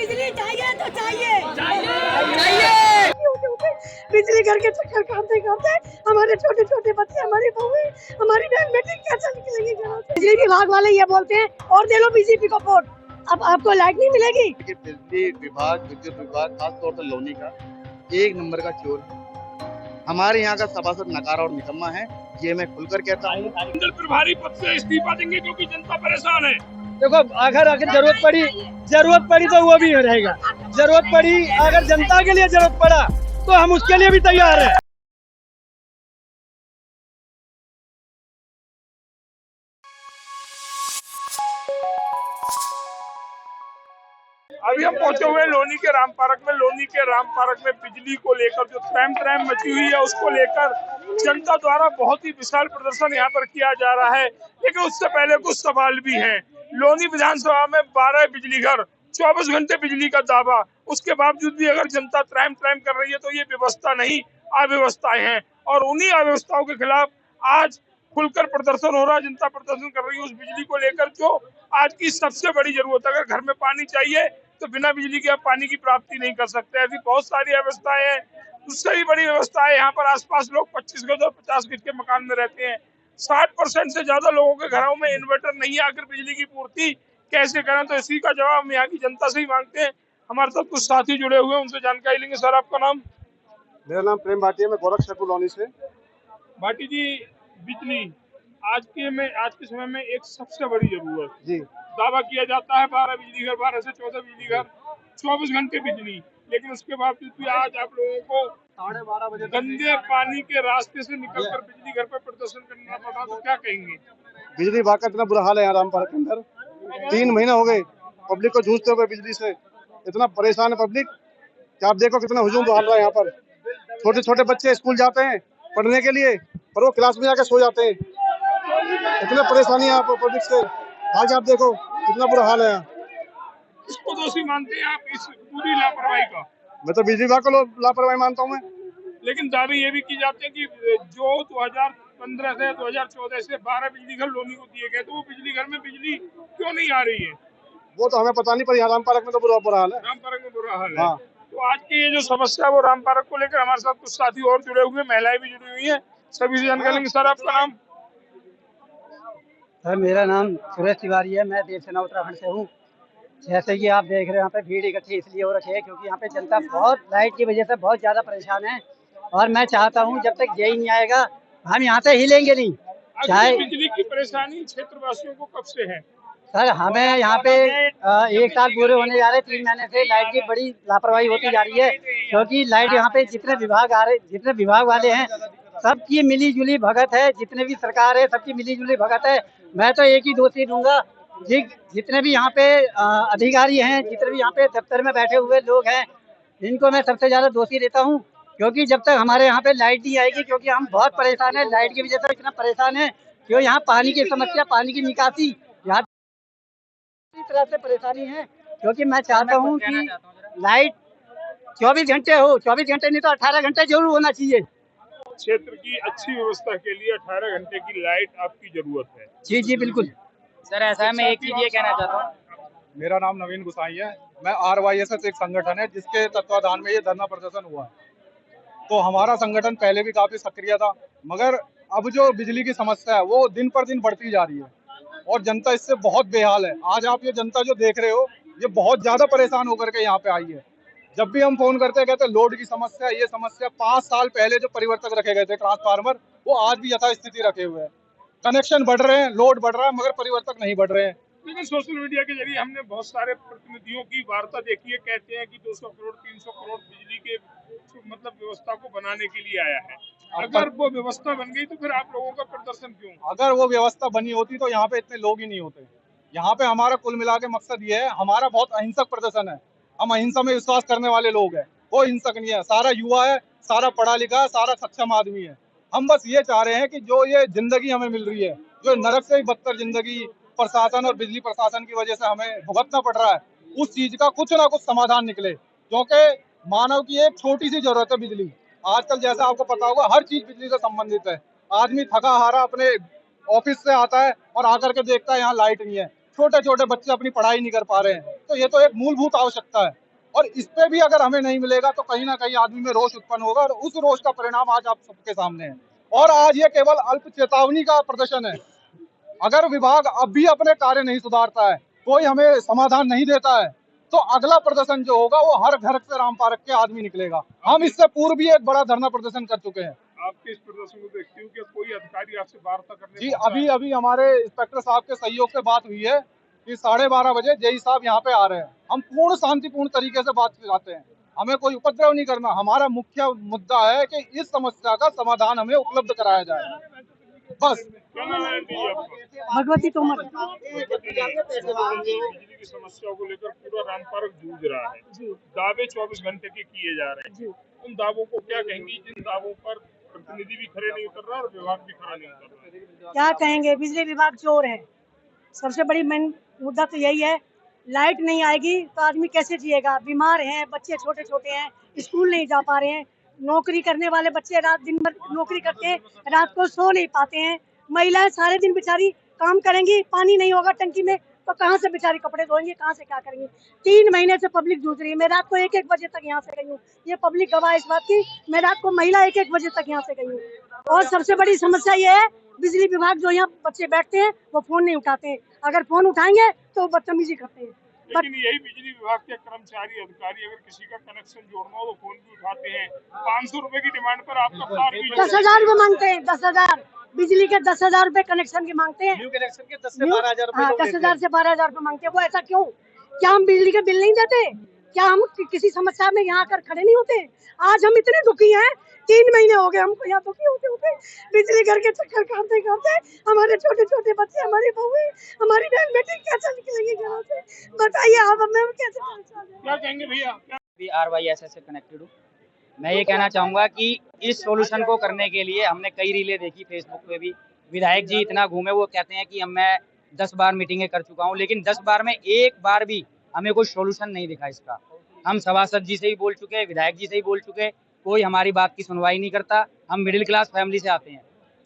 बिजली चाहिए तो चाहिए चाहिए। बिजली घर के चक्कर काटते काटते हमारे छोटे छोटे बच्चे, हमारी बहू, हमारी बहन बेटी कैसे निकलेंगे घरों से। बिजली विभाग वाले ये बोलते हैं और दे लो बीजेपी को वोट, अब आपको लाइट नहीं मिलेगी। बिजली विभाग, विद्युत विभाग, खासतौर से लोनी का एक नंबर का चोर है। हमारे यहाँ का सभासद नकारा और निकम्मा है, ये मैं खुलकर कहता हूँ। मंडल प्रभारी पद से इस्तीफा देंगे क्योंकि जनता परेशान है। देखो अगर जरूरत पड़ी तो वो भी रहेगा। जरूरत पड़ी, अगर जनता के लिए जरूरत पड़ा तो हम उसके लिए भी तैयार हैं। अभी हम पहुंचे हुए लोनी के राम पार्क में। लोनी के राम पार्क में बिजली को लेकर जो त्रैम मची हुई है उसको लेकर जनता द्वारा बहुत ही विशाल प्रदर्शन यहाँ पर किया जा रहा है। लेकिन उससे पहले कुछ सवाल भी हैं। लोनी विधानसभा में 12 बिजली घर, 24 घंटे बिजली का दावा, उसके बावजूद भी अगर जनता त्रैम कर रही है तो ये व्यवस्था नहीं, अव्यवस्थाएं हैं। और उन्हीं अव्यवस्थाओं के खिलाफ आज खुलकर प्रदर्शन हो रहा है। जनता प्रदर्शन कर रही है उस बिजली को लेकर जो आज की सबसे बड़ी जरूरत है। अगर घर में पानी चाहिए तो बिना बिजली के आप पानी की प्राप्ति नहीं कर सकते। ऐसी बहुत सारी व्यवस्थाएं हैं। उससे भी बड़ी व्यवस्था है, यहाँ पर आसपास लोग 25 गज और 50 गज के मकान में रहते हैं। 60% से ज्यादा लोगों के घरों में इन्वर्टर नहीं है। आखिर बिजली की पूर्ति कैसे करें, तो इसी का जवाब हम यहाँ की जनता से ही मांगते हैं। हमारे साथ कुछ साथी जुड़े हुए हैं, उनसे जानकारी लेंगे। सर, आपका नाम? मेरा नाम प्रेम भाटी है, मैं गोरखपुर लोनी से। भाटी जी, बिजली आज के समय में एक सबसे बड़ी जरूरत जी, दावा किया जाता है 12 बिजली घर, 12 से 14 बिजली घर, 24 घंटे बिजली। लेकिन उसके बावजूद भी आज आप लोगों को 12:30 बजे गंदे पानी के रास्ते से निकलकर बिजली घर पर प्रदर्शन करना पड़ा, तो क्या कहेंगे? बिजली विभाग का इतना बुरा हाल है यहाँ राम पार्क के अंदर। 3 महीने हो गए पब्लिक को जूझते हुए बिजली से। इतना परेशान है पब्लिक कि आप देखो कितना हुजूम डाल रहा है यहाँ पर। छोटे छोटे बच्चे स्कूल जाते हैं पढ़ने के लिए, पर वो क्लास में जाकर सो जाते हैं। इतने परेशानी है आप पब्लिक से, आज आप देखो कितना बुरा हाल है यहाँ। इसको दोषी मानते हैं आप इस पूरी लापरवाही का? मैं तो बिजली विभाग को लापरवाही मानता हूँ मैं। लेकिन दावे ये भी की जाते हैं कि जो 2015 से 2014 से 12 बिजली घर लोनी को दिए गए, तो वो बिजली घर में बिजली क्यों नहीं आ रही है? वो तो हमें पता नहीं, पर यहाँ राम पार्क में तो बुरा हाल है। राम पार्क में बुरा हाल है। हाँ। तो आज की ये जो समस्या है वो राम पार्क को लेकर हमारे साथ कुछ साथी और जुड़े हुए, महिलाएं भी जुड़ी हुई हैं, सभी से जानकारी लेंगे। सर, आपका नाम? सर, मेरा नाम सुरेश तिवारी है, मैं देवसेना उत्तराखंड से हूँ। जैसे कि आप देख रहे हैं यहाँ पे भीड़ इकट्ठी इसलिए हो रखी है क्योंकि यहाँ पे जनता बहुत लाइट की वजह से बहुत ज़्यादा परेशान है। और मैं चाहता हूँ जब तक यही नहीं आएगा हम यहाँ से हिलेंगे नहीं। चाहे बिजली की परेशानी क्षेत्रवासियों को कब से है? सर, हमें यहाँ पे 1 साल पूरे होने जा रहे हैं। 3 महीने से लाइट की बड़ी लापरवाही होती जा रही है क्योंकि लाइट यहाँ पे जितने विभाग वाले हैं सबकी मिली जुली भगत है। जितने भी सरकार है सबकी मिली जुली भगत है। मैं तो एक ही दोषी दूंगा, जितने भी यहाँ पे अधिकारी हैं, जितने भी यहाँ पे दफ्तर में बैठे हुए लोग हैं, इनको मैं सबसे ज्यादा दोषी देता हूँ। क्योंकि जब तक हमारे यहाँ पे लाइट नहीं आएगी, क्योंकि हम बहुत परेशान है लाइट की वजह से, इतना परेशान है क्यों यहाँ पानी की समस्या, पानी की निकासी यहाँ इस तरह से परेशानी है। क्योंकि मैं चाहता हूँ कि लाइट 24 घंटे हो, 24 घंटे नहीं तो 18 घंटे जरूर होना चाहिए। क्षेत्र की अच्छी व्यवस्था के लिए 18 घंटे की लाइट आपकी जरूरत है? जी जी बिल्कुल। सर, ऐसा है, मैं एक चीज ये कहना चाहता हूँ। मेरा नाम नवीन गुसाई है, मैं RYSS एक संगठन है जिसके तत्वाधान में ये धरना प्रदर्शन हुआ है। तो हमारा संगठन पहले भी काफी सक्रिय था, मगर अब जो बिजली की समस्या है वो दिन पर दिन बढ़ती जा रही है और जनता इससे बहुत बेहाल है। आज आप ये जनता जो देख रहे हो ये बहुत ज्यादा परेशान होकर के यहाँ पे आई है। जब भी हम फोन करते हैं कहते हैं लोड की समस्या, ये समस्या 5 साल पहले जो परिवर्तक रखे गए थे ट्रांसफार्मर, वो आज भी यथास्थिति रखे हुए हैं। कनेक्शन बढ़ रहे हैं, लोड बढ़ रहा है, मगर परिवर्तक नहीं बढ़ रहे हैं। लेकिन सोशल मीडिया के जरिए हमने बहुत सारे प्रतिनिधियों की वार्ता देखी है, कहते हैं कि 200 करोड़ 300 करोड़ बिजली के मतलब व्यवस्था को बनाने के लिए आया है। अगर वो व्यवस्था बन गई तो फिर आप लोगों का प्रदर्शन क्यों? अगर वो व्यवस्था बनी होती तो यहाँ पे इतने लोग ही नहीं होते। यहाँ पे हमारा कुल मिला के मकसद ये है, हमारा बहुत अहिंसक प्रदर्शन है। हम अहिंसा में विश्वास करने वाले लोग हैं, वो हिंसक नहीं है। सारा युवा है, सारा पढ़ा लिखा है, सारा सक्षम आदमी है। हम बस ये चाह रहे हैं कि जो ये जिंदगी हमें मिल रही है, जो नरक से भी बदतर जिंदगी प्रशासन और बिजली प्रशासन की वजह से हमें भुगतना पड़ रहा है, उस चीज का कुछ ना कुछ समाधान निकले। क्योंकि मानव की एक छोटी सी जरूरत है बिजली। आजकल जैसा आपको पता होगा हर चीज बिजली से संबंधित है। आदमी थका हारा अपने ऑफिस से आता है और आकर के देखता है यहाँ लाइट नहीं है। छोटे छोटे बच्चे अपनी पढ़ाई नहीं कर पा रहे हैं। तो ये तो एक मूलभूत आवश्यकता है, और इस पे भी अगर हमें नहीं मिलेगा तो कहीं ना कहीं आदमी में रोष उत्पन्न होगा, और उस रोष का परिणाम आज आप सबके सामने है। और आज ये केवल अल्प चेतावनी का प्रदर्शन है। अगर विभाग अब भी अपने कार्य नहीं सुधारता है, कोई हमें समाधान नहीं देता है, तो अगला प्रदर्शन जो होगा वो हर घर से राम पार्क के आदमी निकलेगा। हम इससे पूर्व भी एक बड़ा धरना प्रदर्शन कर चुके हैं। आपके इस प्रदर्शन को देखते हो कि कोई अधिकारी आपसे वार्ता करने जी, अभी हमारे इंस्पेक्टर साहब के सहयोग से बात हुई है कि 12:30 बजे जेई साहब यहाँ पे आ रहे हैं। हम पूर्ण शांतिपूर्ण तरीके से बात कराते हैं, हमें कोई उपद्रव नहीं करना। हमारा मुख्य मुद्दा है कि इस समस्या का समाधान हमें उपलब्ध कराया जाए, बस। क्या नाम है आंटी आपका? भगवती तोमर। बिजली की समस्या को लेकर पूरा राम पार्क जूझ रहा है। दावे 24 घंटे के किए जा रहे हैं। उन दावों को क्या कहेंगी जिन दावों पर प्रतिनिधि भी खड़े नहीं उतर रहा और विभाग भी खड़ा नहीं उतर रहा? क्या कहेंगे, बिजली विभाग चोर है। सबसे बड़ी मेन मुद्दा तो यही है। लाइट नहीं आएगी तो आदमी कैसे जिएगा? बीमार हैं, बच्चे छोटे छोटे हैं, स्कूल नहीं जा पा रहे हैं। नौकरी करने वाले बच्चे रात दिन भर नौकरी करते हैं, रात को सो नहीं पाते हैं। महिलाएं सारे दिन बेचारी काम करेंगी, पानी नहीं होगा टंकी में तो कहाँ से बेचारी कपड़े धोएंगी, कहाँ से क्या करेंगी? 3 महीने से पब्लिक जूझ रही है। मैं रात को 1-1 बजे तक यहाँ से गई हूँ। ये पब्लिक गवाह इस बात की। मैं रात को महिला 1-1 बजे तक यहाँ से गई हूँ। और सबसे बड़ी समस्या ये है, बिजली विभाग जो यहाँ बच्चे बैठते हैं वो फोन नहीं उठाते हैं। अगर फोन उठाएंगे तो बदतमीजी करते हैं। लेकिन यही बिजली विभाग के कर्मचारी अधिकारी अगर किसी का कनेक्शन जोड़ना हो तो फोन भी उठाते हैं। 500 रुपए की डिमांड पर आपका तार भी 10,000 रुपए मांगते हैं। 10,000 बिजली के 10,000 रुपए कनेक्शन के मांगते हैं। न्यू कनेक्शन के 10 से 12,000 रुपए। 10,000 से 12,000 रुपए मांगते हैं। वो ऐसा क्यों? क्या हम बिजली के बिल नहीं देते? क्या हम किसी समस्या में यहाँ आकर खड़े नहीं होते? आज हम इतने दुखी हैं, 3 महीने हो गए हमको यहाँ दुखी होते होते। बिजली घर के चक्कर काटते काटते हमारे छोटे छोटे बच्चे, हमारी बहू, हमारी बहन बेटी कैसे निकलेंगे घरों से? बताइए आप, हमें कैसे परेशान हैं? क्या कहेंगे भैया? RYSS से कनेक्टेड हूँ। मैं ये कहना चाहूँगा कि इस सॉल्यूशन को करने के लिए हमने कई रीलें देखी फेसबुक पे भी। विधायक जी इतना घूमे, वो कहते हैं कि मैं 10 बार मीटिंगें कर चुका हूँ, लेकिन 10 बार में एक बार भी हमें कोई सॉल्यूशन नहीं दिखा इसका। हम सभासद जी से ही बोल चुके, विधायक जी से ही बोल चुके, कोई हमारी बात की सुनवाई नहीं करता। हम मिडिल क्लास फैमिली से आते हैं,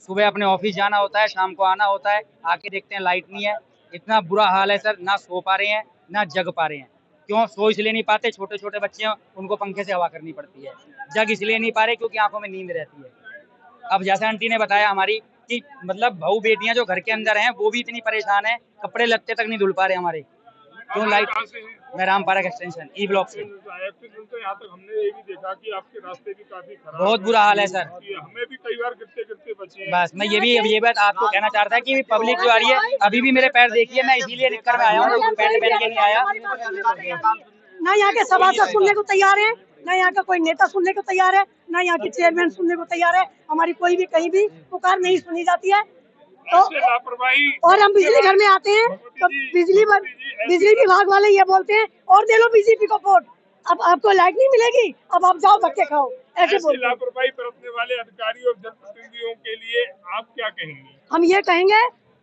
सुबह अपने ऑफिस जाना होता है, शाम को आना होता है, आके देखते हैं लाइट नहीं है। इतना बुरा हाल है सर, ना सो पा रहे हैं ना जग पा रहे हैं। क्यों सो इसलिए नहीं पाते? छोटे छोटे बच्चे हैं, उनको पंखे से हवा करनी पड़ती है। जग इसलिए नहीं पा रहे क्योंकि आंखों में नींद रहती है। अब जैसे आंटी ने बताया हमारी कि मतलब बहू बेटियां जो घर के अंदर हैं वो भी इतनी परेशान है, कपड़े लत्ते तक नहीं धुल पा रहे हमारे। क्यों लाइट? मैं Ram park extension E block से। तो यहाँ तक हमने ये भी देखा कि आपके रास्ते भी काफी खराब, बहुत बुरा हाल है सर। हमें भी कई बार गिरते गिरते बचे हैं। बस मैं ये बात आपको कहना चाह रहा था कि पब्लिक जो आ रही है, अभी भी मेरे पैर देखिए, मैं इसीलिए निकल में आया हूँ, पैंट पहन के नहीं आया। ना यहाँ के सभासद सुनने को तैयार है, ना यहाँ का कोई नेता सुनने को तैयार है, ना यहाँ की चेयरमैन सुनने को तैयार है। हमारी कोई भी कहीं भी पुकार नहीं सुनी जाती है। तो लापरवाही। और हम बिजली घर में आते हैं तो बिजली विभाग वाले ये बोलते हैं और दे लो बीजेपी को वोट, अब आपको लाइट नहीं मिलेगी, अब आप जाओ धक्के खाओ, ऐसे बोलते हैं। लापरवाही बरतने वाले अधिकारी और जनप्रतिनिधियों के लिए आप क्या कहेंगे? हम ये कहेंगे,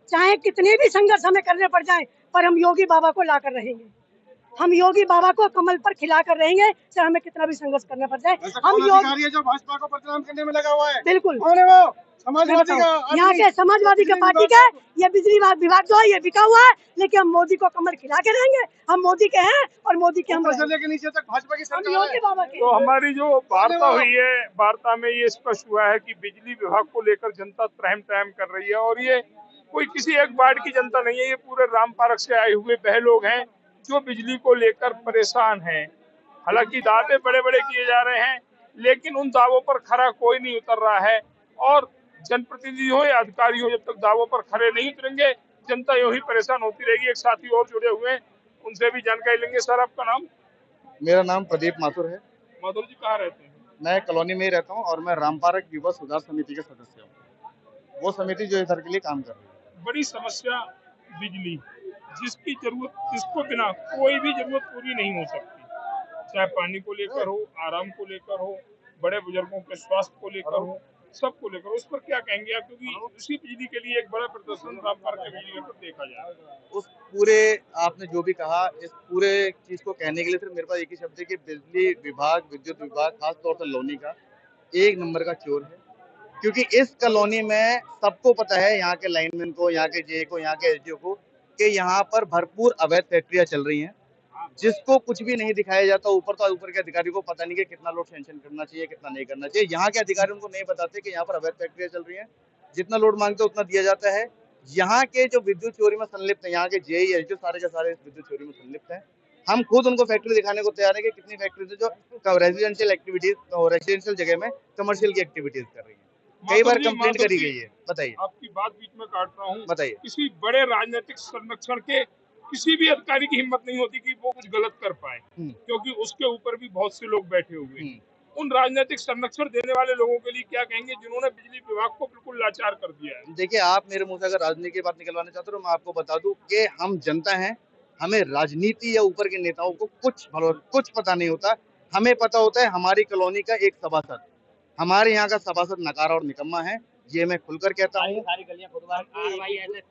चाहे कितने भी संघर्ष हमें करने पड़ जाएं, पर हम योगी बाबा को ला कर रहेंगे। हम योगी बाबा को कमल पर खिला कर रहेंगे, चाहे हमें कितना भी संघर्ष करना पड़ जाए। हम योगी जो भाजपा को बदनाम करने में लगा हुआ है, बिल्कुल कौन है वो? समाजवादी का, यहाँ के समाजवादी के पार्टी का ये बिजली विभाग जो है ये बिका हुआ है, लेकिन हम मोदी को कमल खिला के रहेंगे। हम मोदी के हैं और मोदी के हम के नीचे तक भाजपा की सरकार योगी बाबा के। तो हमारी जो वार्ता हुई है, वार्ता में ये स्पष्ट हुआ है कि बिजली विभाग को लेकर जनता त्रहम त्रहम कर रही है, और ये कोई किसी एक वार्ड की जनता नहीं है, ये पूरे राम पार्क से आए हुए वह लोग हैं जो बिजली को लेकर परेशान हैं। हालांकि दावे बड़े बड़े किए जा रहे हैं, लेकिन उन दावों पर खरा कोई नहीं उतर रहा है। और जनप्रतिनिधि हो या अधिकारी हो, जब तक दावों पर खरे नहीं उतरेंगे, जनता यूं ही परेशान होती रहेगी। एक साथी और जुड़े हुए हैं, उनसे भी जानकारी लेंगे। सर, आपका नाम? मेरा नाम प्रदीप माथुर है। माधुर जी कहाँ रहते हैं? मैं कॉलोनी में ही रहता हूँ और मैं राम पार्क युवा सुधार समिति के सदस्य हूँ। वो समिति जो इधर के लिए काम कर रही है। बड़ी समस्या बिजली, जिसकी जरूरत, जिसको बिना कोई भी जरूरत पूरी नहीं हो सकती, चाहे पानी को लेकर हो, आराम को लेकर हो, बड़े बुजुर्गों के स्वास्थ्य को लेकर हो, सबको लेकर। उस पर क्या कहेंगे आप? क्योंकि उसी बिजली के लिए एक बड़ा प्रदर्शन राम पार्क के बिजली पर देखा जाए। उस पूरे आपने जो भी कहा, इस पूरे चीज को कहने के लिए सिर्फ मेरे पास एक ही शब्द है कि बिजली विभाग, विद्युत विभाग, खासतौर से लोनी का 1 नंबर का चोर है। क्योंकि इस कॉलोनी में सबको पता है, यहाँ के लाइनमैन को, यहाँ के जे को, यहाँ के एसडीओ को, कि यहाँ पर भरपूर अवैध फैक्ट्रियां चल रही हैं। जिसको कुछ भी नहीं दिखाया जाता, ऊपर तो ऊपर के अधिकारी को पता नहीं कि कितना लोड सैंक्शन करना चाहिए, कितना नहीं करना चाहिए। यहाँ के अधिकारी उनको नहीं बताते कि यहाँ पर अवैध फैक्ट्रियां चल रही हैं, जितना लोड मांगते उतना दिया जाता है। यहाँ के जो विद्युत चोरी में संलिप्त है, यहाँ के जेई जो सारे के सारे विद्युत चोरी में संलिप्त है। हम खुद उनको फैक्ट्री दिखाने को तैयार है कि कितनी फैक्ट्री है जो रेजिडेंशियल एक्टिविटीज और रेजिडेंशियल जगह में कमर्शियल की एक्टिविटीज कर रही है। कई बार कंप्लेंट करी गई है। बताइए, आपकी बात बीच में काट रहा हूँ, बताइए। किसी बड़े राजनीतिक संरक्षण के किसी भी अधिकारी की हिम्मत नहीं होती कि वो कुछ गलत कर पाए, क्योंकि उसके ऊपर भी बहुत से लोग बैठे हुए हैं। उन राजनीतिक संरक्षण देने वाले लोगों के लिए क्या कहेंगे जिन्होंने बिजली विभाग को बिल्कुल लाचार कर दिया है? देखिए, आप मेरे मुंह से अगर राजनीति की बात निकलवाना चाहते हो तो मैं आपको बता दूं कि हम जनता हैं, हमें राजनीति या ऊपर के नेताओं को कुछ पता नहीं होता। हमें पता होता है हमारी कॉलोनी का एक सभासद, हमारे यहाँ का सभासद नकारा और निकम्मा है। ये मैं खुलकर कहता हूँ,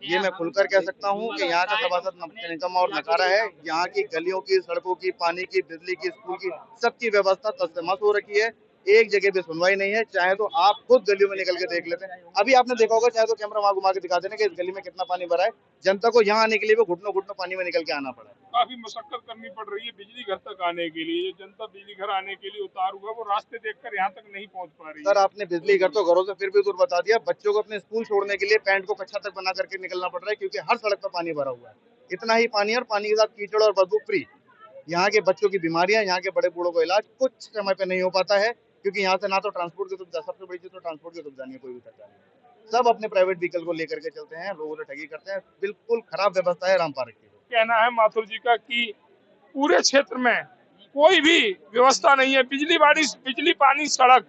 ये मैं खुलकर कह सकता हूँ कि यहाँ का सभासद निकम्मा और नकारा है। यहाँ की गलियों की, सड़कों की, पानी की, बिजली की, स्कूल की, सबकी व्यवस्था तस्तमस हो रखी है। एक जगह पे सुनवाई नहीं है। चाहे तो आप खुद गलियों में निकल के देख लेते हैं, अभी आपने देखा होगा, चाहे तो कैमरा वहां घुमा के दिखा देना कि इस गली में कितना पानी भरा है। जनता को यहाँ आने के लिए भी घुटनों पानी में निकल के आना पड़ा है। काफी मशक्कत करनी पड़ रही है बिजली घर तक आने के लिए। जनता बिजली घर आने के लिए उतार हुआ, वो रास्ते देखकर यहाँ तक नहीं पहुँच पा रही है। सर, आपने बिजली घर तो घरों से फिर भी दूर बता दिया। बच्चों को अपने स्कूल छोड़ने के लिए पैंट को कक्षा तक बना करके निकलना पड़ रहा है, क्योंकि हर सड़क पर पानी भरा हुआ है। इतना ही पानी, और पानी के साथ कीचड़ और बदबू फ्री। यहाँ के बच्चों की बीमारियां, यहाँ के बड़े बूढ़ों का इलाज कुछ समय पे नहीं हो पाता है, क्योंकि यहाँ से ना तो ट्रांसपोर्ट की सुविधा, सबसे बड़ी चीज तो ट्रांसपोर्ट की सुविधा नहीं है कोई भी सरकार। सब अपने प्राइवेट व्हीकल को लेकर के चलते हैं, लोगों से ठगी करते हैं। बिल्कुल खराब व्यवस्था है राम पार्क की। कहना है माथुर जी का कि पूरे क्षेत्र में कोई भी व्यवस्था नहीं है। बिजली, पानी, सड़क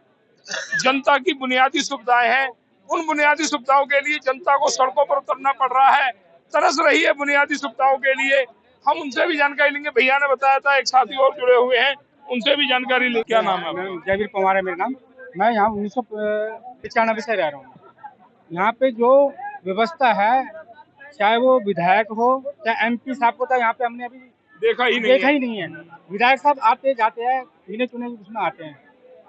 जनता की बुनियादी सुविधाएं हैं। उन बुनियादी सुविधाओं के लिए जनता को सड़कों पर उतरना पड़ रहा है, तरस रही है बुनियादी सुविधाओं के लिए। हम उनसे भी जानकारी लेंगे। भैया ने बताया था, एक साथी और जुड़े हुए हैं, उनसे भी जानकारी ले। क्या नाम है? जयवीर कुमार है मेरा नाम। मैं यहाँ 1995 से रह रहा हूँ। यहाँ पे जो व्यवस्था है, चाहे वो विधायक हो चाहे MP साहब को, तो यहाँ पे हमने अभी देखा ही नहीं है। विधायक साहब आते जाते हैं, गिने चुने उसमें आते हैं।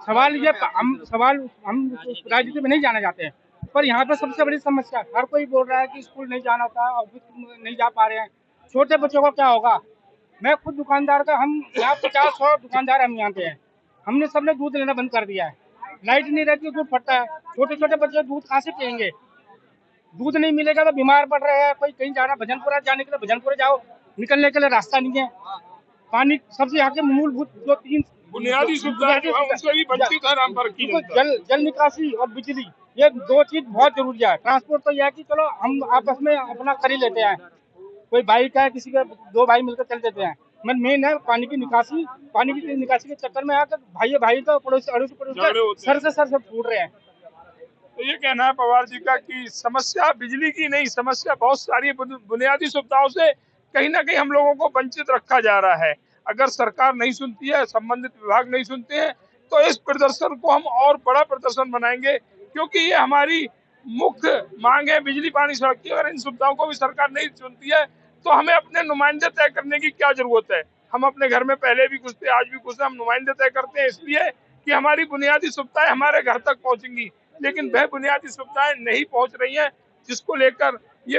सवाल हम राजनीति में नहीं जाना चाहते हैं, पर यहाँ पे सबसे बड़ी समस्या, हर कोई बोल रहा है कि स्कूल नहीं जाना होता, ऑफिस नहीं जा पा रहे हैं। छोटे बच्चों को क्या होगा? मैं खुद दुकानदार का, हम यहाँ 50-100 दुकानदार हम यहाँ पे हैं। हमने सबने दूध लेना बंद कर दिया है। लाइट नहीं रहती, दूध फटता है। छोटे छोटे बच्चे दूध कहाँ से पियेंगे? दूध नहीं मिलेगा तो बीमार पड़ रहे हैं। कोई कहीं जाना, भजनपुरा जाने के लिए भजनपुरा जाओ, निकलने के लिए रास्ता नहीं है। पानी सबसे यहाँ के मूलभूत जो 3 बुनियादी सुविधाएं जल निकासी और बिजली, ये 2 चीज बहुत जरूरी है। ट्रांसपोर्ट तो यह है कि चलो हम आपस में अपना कर ही लेते हैं, कोई बाइक है, किसी का 2 भाई मिलकर चल देते हैं। मेन है पानी की निकासी। पानी की निकासी के चक्कर में आकर भाई तो पड़ोस सर से फूट रहे हैं। तो ये कहना है पवार जी का कि समस्या बिजली की नहीं, समस्या बहुत सारी बुनियादी सुविधाओं से कहीं ना कहीं हम लोगों को वंचित रखा जा रहा है। अगर सरकार नहीं सुनती है, संबंधित विभाग नहीं सुनते हैं, तो इस प्रदर्शन को हम और बड़ा प्रदर्शन बनाएंगे, क्योंकि ये हमारी मुख्य मांग है, बिजली, पानी, सड़क की। अगर इन सुविधाओं को भी सरकार नहीं सुनती है तो हमें अपने नुमाइंदे तय करने की क्या जरूरत है? हम अपने घर में पहले भी कुछ थे, आज भी कुछ है। हम नुमाइंदे तय करते हैं इसलिए कि हमारी बुनियादी सुविधाएं हमारे घर तक पहुंचेंगी, लेकिन वह बुनियादी सुविधाएं नहीं पहुंच रही हैं, जिसको लेकर ये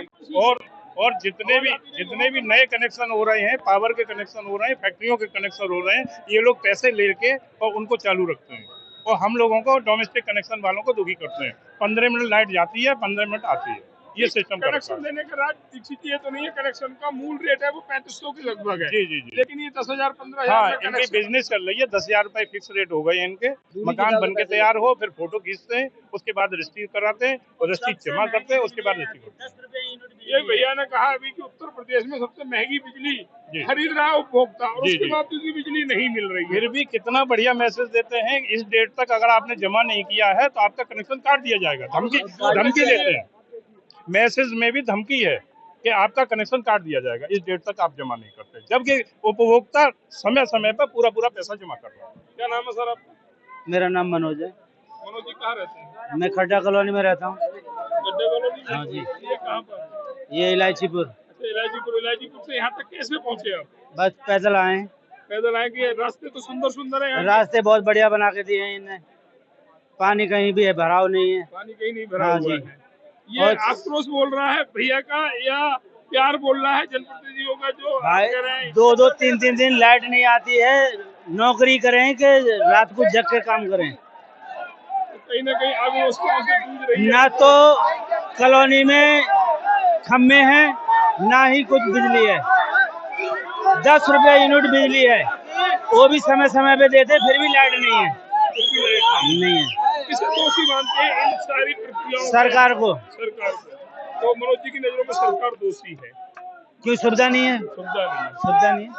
और जितने भी नए कनेक्शन हो रहे हैं, पावर के कनेक्शन हो रहे हैं, फैक्ट्रियों के कनेक्शन हो रहे हैं, ये लोग पैसे लेके और उनको चालू रखते हैं, और हम लोगों को, डोमेस्टिक कनेक्शन वालों को दुखी करते हैं। 15 मिनट लाइट जाती है, 15 मिनट आती है। ये सिस्टम कनेक्शन देने के बाद दीक्षित ये तो नहीं है, कनेक्शन का मूल रेट है वो 3500 के लगभग है। जी। लेकिन ये 10,000 15,000। हाँ, इनकी बिजनेस चल रही है। 10,000 रुपए फिक्स रेट हो गए इनके। मकान बन के तैयार हो, फिर फोटो खींचते हैं, उसके बाद रजिस्ट्री कराते हैं और रजिस्ट्री जमा करते हैं, उसके बाद रजिस्ट्री करते हैं। ये भैया ने कहा अभी कि उत्तर प्रदेश में सबसे महंगी बिजली खरीद रहा है उपभोक्ता, और उसके बाद दूसरी बिजली नहीं मिल रही है। फिर भी कितना बढ़िया मैसेज देते हैं, इस डेट तक अगर आपने जमा नहीं किया है तो आपका कनेक्शन काट दिया जाएगा। धमकी देते हैं, मैसेज में भी धमकी है कि आपका कनेक्शन काट दिया जाएगा इस डेट तक आप जमा नहीं करते, जबकि उपभोक्ता समय समय पर पूरा पैसा जमा कर रहा है। क्या नाम है सर आपका? मेरा नाम मनोज है। मनोज जी कहाँ रहते हैं? मैं खड्डा कॉलोनी में रहता हूँ। गड्ढे कॉलोनी? हाँ जी। ये कहाँ पर? ये इलायचीपुर। इलायचीपुर से यहाँ तक कैसे पहुँचे आप? बस पैदल आए। पैदल आए कि रास्ते तो सुंदर है? रास्ते बहुत बढ़िया बना के दिए हैं इन्हें। पानी कहीं भी है, भराव नहीं है। पानी कहीं नहीं भरा हुआ है। ये आक्रोश बोल रहा है भैया का, या प्यार बोलना है जनप्रतिनिधियों का जो भाई कह रहे हैं। 2-2 3-3 दिन लाइट नहीं आती है, नौकरी करें कि रात को जग के काम करें। कहीं ना कहीं आग व्यवस्थाओं से जूझ रही है। ना तो कॉलोनी में खम्भे हैं, ना ही कुछ बिजली है। 10 रुपए यूनिट बिजली है, वो भी समय समय पे देते, फिर भी लाइट नहीं है। नहीं है। किसे दोषी मानते हैं इन सारी प्रक्रियाओं? सरकार को। सरकार को। तो मनोज जी की नजरों में सरकार दोषी है, क्यों? सुविधा नहीं है। सुविधा नहीं है।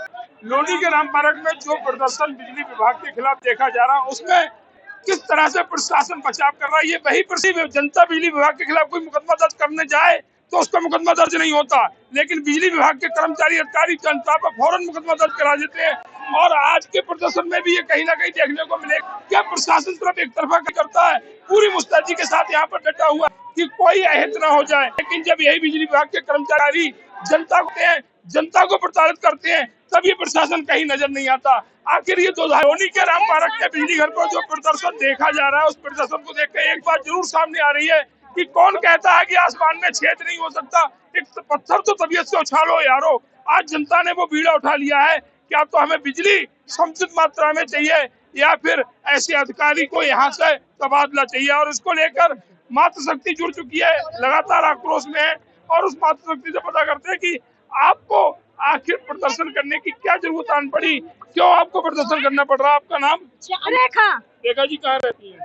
लोनी के राम पार्क में जो प्रदर्शन बिजली विभाग के खिलाफ देखा जा रहा है, उसमें किस तरह से प्रशासन बचाव कर रहा है, ये वही प्रसिद्ध जनता बिजली विभाग के खिलाफ कोई मुकदमा दर्ज करने जाए तो उसका मुकदमा दर्ज नहीं होता, लेकिन बिजली विभाग के कर्मचारी अधिकारी जनता पर फौरन मुकदमा दर्ज करा देते हैं। और आज के प्रदर्शन में भी ये कहीं ना कहीं देखने को मिलेगा। क्या प्रशासन सिर्फ एक तरफा करता है, पूरी मुस्तैदी के साथ यहाँ पर डटा हुआ कि कोई अहित न हो जाए, लेकिन जब यही बिजली विभाग के कर्मचारी जनता को प्रताड़ित करते हैं, तब ये प्रशासन कहीं नजर नहीं आता। आखिर ये लोनी के राम पार्क के बिजली घर पर जो प्रदर्शन देखा जा रहा है, उस प्रदर्शन को देखकर एक बात जरूर सामने आ रही है कि कौन कहता है कि आसमान में छेद नहीं हो सकता, एक पत्थर तो तबीयत से उछालो यारो। आज जनता ने वो बीड़ा उठा लिया है कि अब तो हमें बिजली समुचित मात्रा में चाहिए, या फिर ऐसे अधिकारी को यहाँ से तबादला चाहिए। और इसको लेकर मातृशक्ति जुड़ चुकी है, लगातार आक्रोश में है, और उस मातृशक्ति से पता करते हैं कि आपको आखिर प्रदर्शन करने की क्या जरूरत आन पड़ी, क्यों आपको प्रदर्शन करना पड़ रहा है। आपका नाम? रेखा। रेखा जी कहाँ रहती है?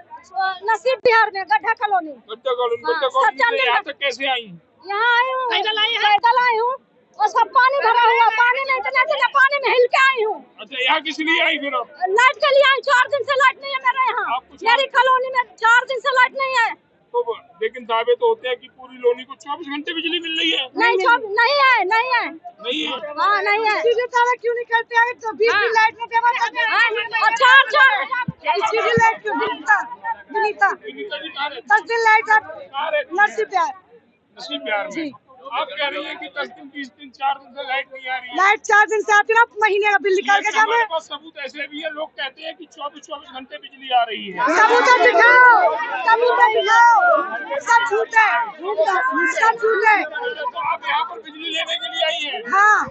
नसीब बिहार में, गड्ढा कॉलोनी। गड्ढा कॉलोनी से यहाँ तक कैसे आई? यहाँ आई हूँ, पैदल आई हूँ, और सब पानी भरा हुआ, पानी में इतना इतना पानी में हिल के आई हूँ। अच्छा, यहाँ किस लिए आई फिर? लाइट के लिए आई। 4 दिन से लाइट नहीं है मेरे यहाँ, मेरी कॉलोनी में 4 दिन से लाइट नहीं है। तो लेकिन दावे तो होते हैं कि पूरी लोनी को 24 घंटे बिजली मिल रही है। नहीं है, नहीं है, नहीं है। हाँ, नहीं है। क्यों नहीं करते हैं? तो 20 दिन लाइट में पेमेंट करते हैं। अच्छा लाइट क्यों विनीता 10 दिन लाइट नसीब बिहार में। आप कह रही हैं कि 10 दिन 20 दिन 4 दिन से लाइट नहीं आ रही है। लाइट 4 दिन से आती है ना, महीने का बिल निकाल के हमारे पास सबूत ऐसे भी है, लोग कहते हैं कि 24 घंटे बिजली आ रही है। सबूत दिखाओ, सब झूठ है, सब झूठ है। तो आप यहाँ पर बिजली लेने के लिए आई हैं? हाँ।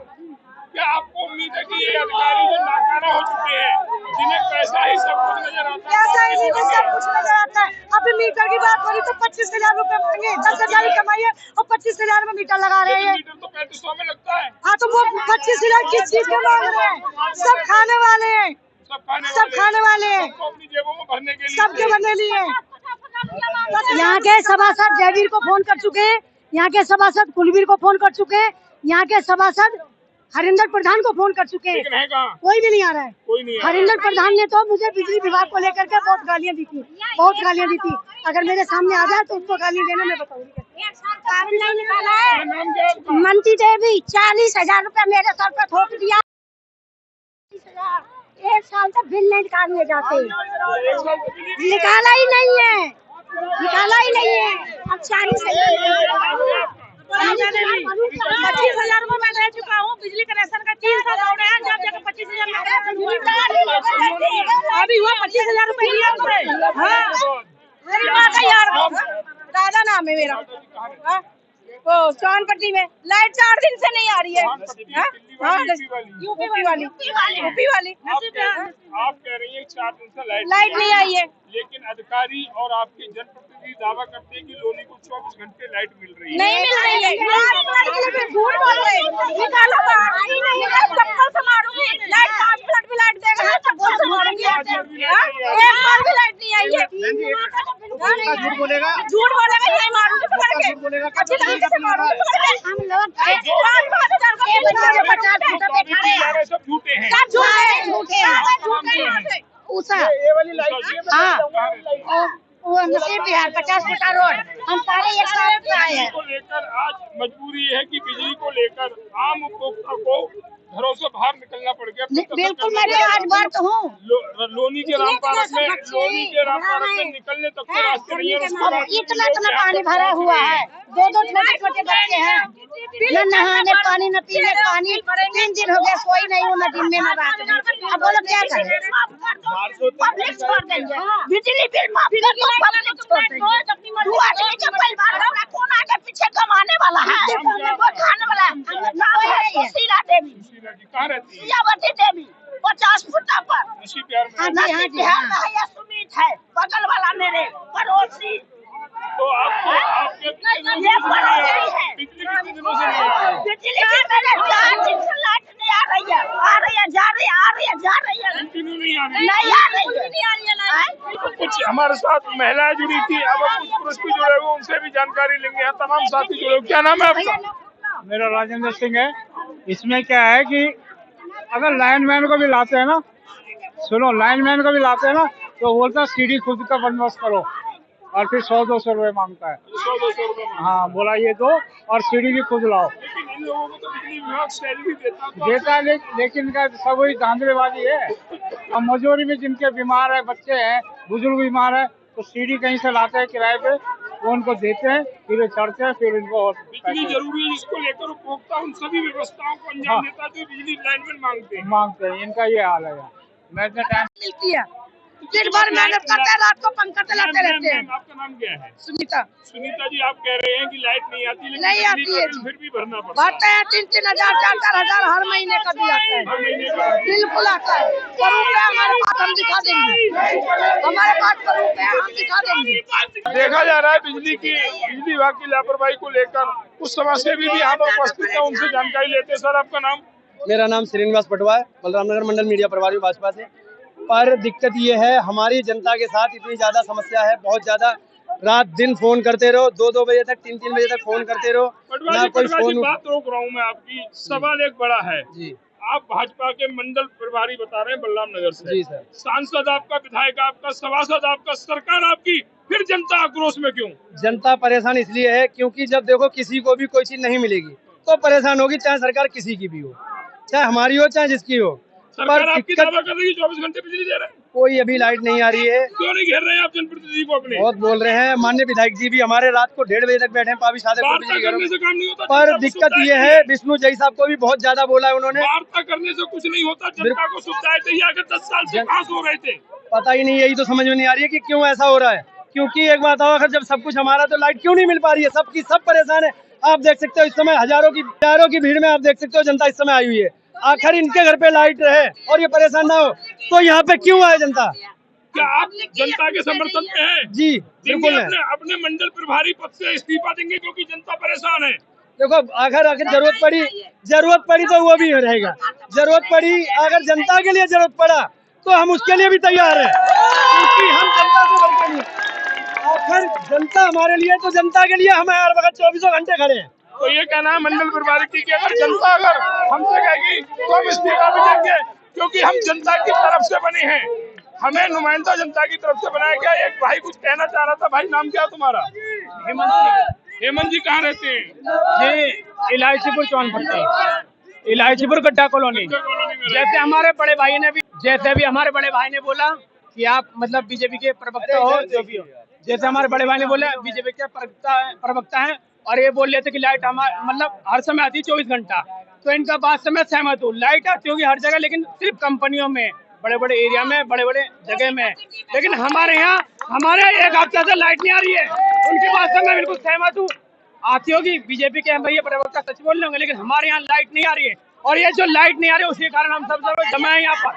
क्या आपको उम्मीद है कि ये अधिकारी जो नाकारा हो चुके हैं, जिन्हें पैसा ही सब कुछ नजर आता है, पैसा ही नहीं सब कुछ नजर आता है। अभी मीटर की बात हो रही तो 25,000 रुपए मांगे, 10,000 की कमाई है और 25,000 में मीटर लगा रहे हैं। मीटर तो 3500 में लगता है। हाँ, तो वो 25,000 किस चीज के मांग रहे हैं? सब खाने वाले हैं, सब खाने वाले हैं, अपनी जेबों में भरने के लिए, सबके भरने लिए। यहाँ के सभासद जयवीर को फोन कर चुके हैं, यहाँ के सभासद कुलवीर को फोन कर चुके हैं, यहाँ के सभासद हरिंदर प्रधान को फोन कर चुके हैं, कोई भी नहीं आ रहा है। कोई नहीं। हरिंदर प्रधान ने तो मुझे बिजली विभाग को लेकर के बहुत गालियाँ दी थी, बहुत गालियाँ दी थी। अगर मेरे सामने आ जाए तो उसको गाली देना मैं बताऊंगी। मंती देवी 40,000 रुपया मेरे सर पर थोप दिया। 1 साल तक बिल नहीं निकालने जाते, निकाला ही नहीं है, निकाला ही नहीं है। अब 40,000 25,000 में मैं रह चुका हूँ। बिजली कनेक्शन का 3 साल हो गए हैं, जब जगह 25,000 अभी हुआ 25,000 रुपए लिया उसने। हाँ, मेरी बात है यार, दादा नाम है मेरा। वो सोनपट्टी में लाइट 4 दिन से नहीं आ रही है। यूपी वाली। आप कह रही है 4 दिन से लाइट नहीं आई है, लेकिन अधिकारी और आपके जनप्रतिनिधि दावा करते हैं कि लोनी को 24 घंटे लाइट मिल रही है। नहीं मिल रही है, झूठ बोल रहे हैं। निकालो चप्पल से मारूंगी। लाइट 5 मिनट भी लाइट देगा, चप्पल से मारूंगी। एक बार भी लाइट नहीं आई है। झूठ बोलेगा, यही मारूंगी पकड़ के, अच्छी तरीके से मारूंगी पकड़ के। हम लोग 50,000 सब झूठे हैं, सब झूठे हैं। उषा, हाँ, वो नसीब बिहार 50 फुटा रोड, हम सारे एक साथ आए हैं। को लेकर आज मजबूरी है कि बिजली को लेकर आम उपभोक्ता को घरों से बाहर निकलना पड़ गया। बिल्कुल, मैं तो आज बात हूँ। लोनी के राम पार्क में निकलने तक के रास्ते नहीं है। इतना पानी भरा हुआ है, 2 छोटे बच्चे हैं, न नहाने पानी न पीने पानी। 3 दिन हो गए, कोई नहीं हो, न दिन में न रात में। अब बोलो क्या करें? पब्लिक छोड़ देंगे, बिजली बिल माफ कर दो, पब्लिक छोड़ देंगे। तू आगे चप्पल मार रहा है, कौन आगे पीछे कमाने वाला है, वो खाने वाला है। कहाँ रहती है? सियावती देवी 50 फुटा पर नशीब बिहार में। नसीब बिहार में है या सुमित है बगल वाला मेरे पड़ोसी। तो आपको आपके ये पड़ोसी है। बिजली कितने दिनों से नहीं आ रही है? बिजली की मेरे 4 दिन से लाइट नहीं आ रही है, आ रही है जा रही है, आ रही है जा रही है, कंटिन्यू नहीं आ रही है। नहीं आ रही है, नहीं आ रही है लाइट। कुछ हमारे साथ महिलाएं जुड़ी थी, अब हम कुछ पुरुष भी जुड़े हुए, उनसे भी जानकारी लेंगे। यहाँ तमाम साथी जुड़े हुए। क्या नाम है आपका? मेरा राजेंद्र सिंह है। इसमें क्या है कि अगर लाइनमैन को भी लाते हैं ना, सुनो, लाइनमैन को भी लाते हैं ना तो बोलता है सीढ़ी खुद का बंदोबस्त करो, और फिर 100-200 रुपए मांगता है। 100-200 रुपए। हाँ, बोला ये दो और सीढ़ी भी खुद लाओ। लेकिन इन लोगों को तो बिजली विभाग सैलरी देता है, तो देता है लेकिन इनका सब वही धांधलेबाजी है। अब मजदूरी में जिनके बीमार है, बच्चे हैं, बुजुर्ग बीमार है, तो सीढ़ी कहीं से लाते हैं किराए पे, वो उनको देते हैं, फिर चढ़ते हैं, फिर इनको बिजली जरूरी है, जिसको लेकर उपभोक्ता उन सभी व्यवस्थाओं को अंजाम देता है जो बिजली लाइनमैन मांगते हैं। इनका ये हाल है। मैं इतना टाइम मिलती है, दिन भर मेहनत करते हैं, रात को पंखा चलाते रहते हैं। आपका नाम क्या है? सुनीता। सुनीता जी, आप कह रहे हैं कि लाइट नहीं आती, लेकिन नहीं बिजली आती का है बिल फिर भी भरना पड़ता भरते हैं 3-3 हजार 4-4 हजार हर महीने का दिया जाता है। हर महीने का। बिल्कुल आता है। स्वरूप है हमारे पास, हम दिखा देंगे। हमारे पास स्वरूप है, हम दिखा देंगे। देखा जा रहा है बिजली विभाग की लापरवाही को लेकर कुछ समाजसेवी भी यहाँ पर उपस्थित है, उनसे जानकारी लेते हैं। सर, आपका नाम? मेरा नाम श्रीनिवास पटवा है, बलरामनगर मंडल मीडिया प्रभारी भाजपा से। पर दिक्कत ये है, हमारी जनता के साथ इतनी ज्यादा समस्या है, बहुत ज्यादा। रात दिन फोन करते रहो, 2-2 बजे तक, 3-3 बजे तक फोन करते रहो, ना कोई फोन। बात रोक रहा हूँ मैं आपकी। सवाल एक बड़ा है जी। आप भाजपा के मंडल प्रभारी बता रहे हैं बलराम नगर से। जी सर। सांसद आपका, विधायक आपका, सभासद आपका, सरकार आपकी, फिर जनता आक्रोश में क्यों? जनता परेशान इसलिए है क्योंकि जब देखो किसी को भी कोई चीज नहीं मिलेगी तो परेशान होगी, चाहे सरकार किसी की भी हो, चाहे हमारी हो चाहे जिसकी हो। सरकार आपकी दावा कर रही है 24 घंटे बिजली दे रहे हैं, कोई अभी लाइट नहीं आ रही है। क्यों नहीं घेर रहे हैं आप जनप्रतिनिधि को अपने? बहुत बोल रहे हैं, माननीय विधायक जी भी हमारे रात को 1:30 बजे तक बैठे हैं पावी सादे वार्ता करने से काम नहीं होता। पर दिक्कत ये है, विष्णु जय साहब को भी बहुत ज्यादा बोला है उन्होंने। वार्ता करने से कुछ नहीं होता, जनता को सुविधाएं चाहिए। अगर 10 साल से कहाँ सो रहे थे? पता ही नहीं, यही तो समझ में नहीं आ रही है कि क्यों ऐसा हो रहा है। क्योंकि एक बात और, जब सब कुछ हमारा तो लाइट क्यों नहीं मिल पा रही है? सबकी सब परेशान है। आप देख सकते हो इस समय हजारों की भीड़ में आप देख सकते हो जनता इस समय आई हुई है। आखिर इनके घर पे लाइट रहे और ये परेशान ना हो तो यहाँ पे क्यों आए जनता? क्या आप जनता के समर्थन में हैं? जी बिल्कुल है। अपने मंडल प्रभारी पद से इस्तीफा देंगे क्योंकि जनता परेशान है। देखो आखिर जरूरत पड़ी तो वो भी रहेगा। जरूरत पड़ी, अगर जनता के लिए जरूरत पड़ा तो हम उसके लिए भी तैयार हैं, क्योंकि हम जनता को बल्कि नहीं, आखिर जनता हमारे लिए, तो जनता के लिए हम हर वक्त 24 घंटे खड़े हैं। तो ये कहना है मंडल प्रभारी की कि अगर जनता हमसे कहेगी तो हम इस्तीफा भी देंगे, क्योंकि हम जनता की तरफ से बने हैं, हमें नुमाइंदा जनता की तरफ से बनाया गया। एक भाई कुछ कहना चाह रहा था। भाई नाम क्या तुम्हारा? हेमंत जी कहाँ रहते हैं? जी इलायचीपुर चौनपट्टी, इलायचीपुर गड्ढा कॉलोनी। जैसे हमारे बड़े भाई ने भी, हमारे बड़े भाई ने बोला कि आप मतलब बीजेपी के प्रवक्ता हो, जो भी हो, जैसे हमारे बड़े भाई ने बोला बीजेपी के प्रवक्ता हैं, और ये बोल रहे थे कि लाइट मतलब हर समय आती है 24 घंटा। तो इनका बात से मैं सहमत हूँ, लाइट आती होगी हर जगह, लेकिन सिर्फ कंपनियों में, बड़े बड़े एरिया में, बड़े बड़े जगह में। लेकिन हमारे यहाँ एक हफ्ते से लाइट नहीं आ रही है। उनकी बात से मैं बिल्कुल सहमत हूँ, आती होगी बीजेपी के भैया प्रवक्ता सच बोल रहे होंगे, लेकिन हमारे यहाँ लाइट नहीं आ रही है। और ये जो लाइट नहीं आ रही है उसके कारण हम सब जमा है यहाँ पर।